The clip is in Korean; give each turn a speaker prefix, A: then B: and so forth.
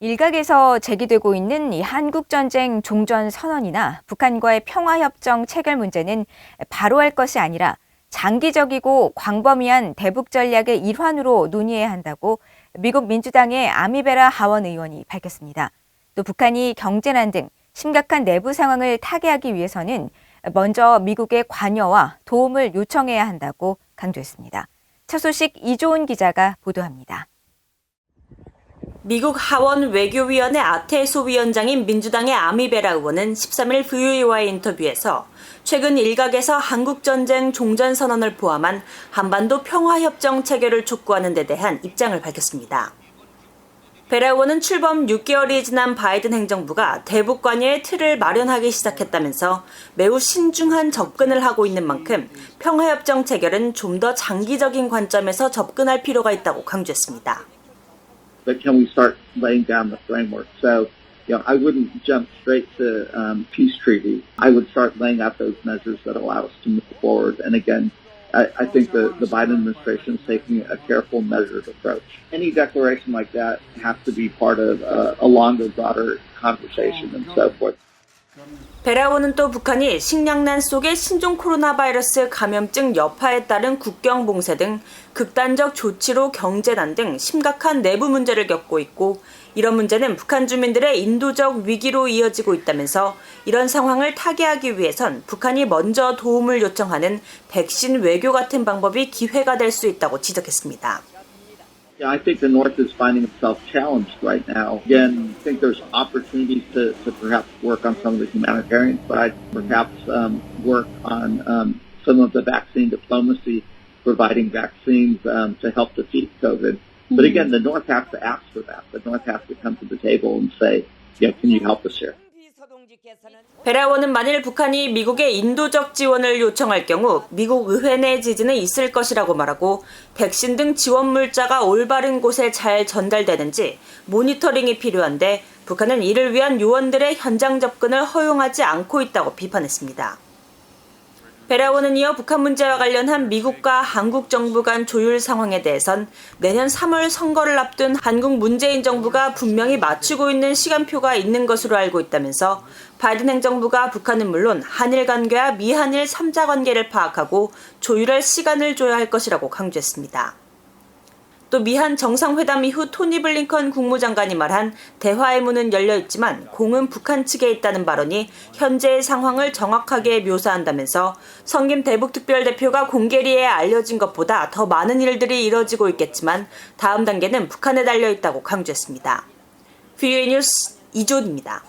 A: 일각에서 제기되고 있는 이 한국전쟁 종전 선언이나 북한과의 평화협정 체결 문제는 바로할 것이 아니라 장기적이고 광범위한 대북 전략의 일환으로 논의해야 한다고 미국 민주당의 아미베라 하원 의원이 밝혔습니다. 또 북한이 경제난 등 심각한 내부 상황을 타개하기 위해서는 먼저 미국의 관여와 도움을 요청해야 한다고 강조했습니다. 첫 소식 이조은 기자가 보도합니다.
B: 미국 하원 외교위원회 아테소 위원장인 민주당의 아미베라 의원은 13일 VOA와의 인터뷰에서 최근 일각에서 한국전쟁 종전선언을 포함한 한반도 평화협정 체결을 촉구하는 데 대한 입장을 밝혔습니다. 베라 의원은 출범 6개월이 지난 바이든 행정부가 대북 관여의 틀을 마련하기 시작했다면서 매우 신중한 접근을 하고 있는 만큼 평화협정 체결은 좀 더 장기적인 관점에서 접근할 필요가 있다고 강조했습니다.
C: But can we start laying down the framework? So, I wouldn't jump straight to peace treaty. I would start laying out those measures that allow us to move forward. And again, I think the Biden administration is taking a careful, measured approach. Any declaration like that has to be part of a longer, broader conversation and so forth.
B: 베라 의원은 또 북한이 식량난 속에 신종 코로나 바이러스 감염증 여파에 따른 국경 봉쇄 등 극단적 조치로 경제난 등 심각한 내부 문제를 겪고 있고 이런 문제는 북한 주민들의 인도적 위기로 이어지고 있다면서 이런 상황을 타개하기 위해선 북한이 먼저 도움을 요청하는 백신 외교 같은 방법이 기회가 될 수 있다고 지적했습니다.
C: Yeah, I think the North is finding itself challenged right now. Again, I think there's opportunities to perhaps work on some of the humanitarian side, perhaps work on some of the vaccine diplomacy, providing vaccines to help defeat COVID. But again, the North has to ask for that. The North has to come to the table and say, can you help us here?
B: 베라 의원은 만일 북한이 미국의 인도적 지원을 요청할 경우 미국 의회 내 지지는 있을 것이라고 말하고 백신 등 지원 물자가 올바른 곳에 잘 전달되는지 모니터링이 필요한데 북한은 이를 위한 요원들의 현장 접근을 허용하지 않고 있다고 비판했습니다. 베라 의원은 이어 북한 문제와 관련한 미국과 한국 정부 간 조율 상황에 대해선 내년 3월 선거를 앞둔 한국 문재인 정부가 분명히 맞추고 있는 시간표가 있는 것으로 알고 있다면서 바이든 행정부가 북한은 물론 한일 관계와 미한일 3자 관계를 파악하고 조율할 시간을 줘야 할 것이라고 강조했습니다. 또 미한 정상회담 이후 토니 블링컨 국무장관이 말한 대화의 문은 열려 있지만 공은 북한 측에 있다는 발언이 현재의 상황을 정확하게 묘사한다면서 성김 대북특별대표가 공개리에 알려진 것보다 더 많은 일들이 이뤄지고 있겠지만 다음 단계는 북한에 달려 있다고 강조했습니다. VOA 뉴스 이조은입니다.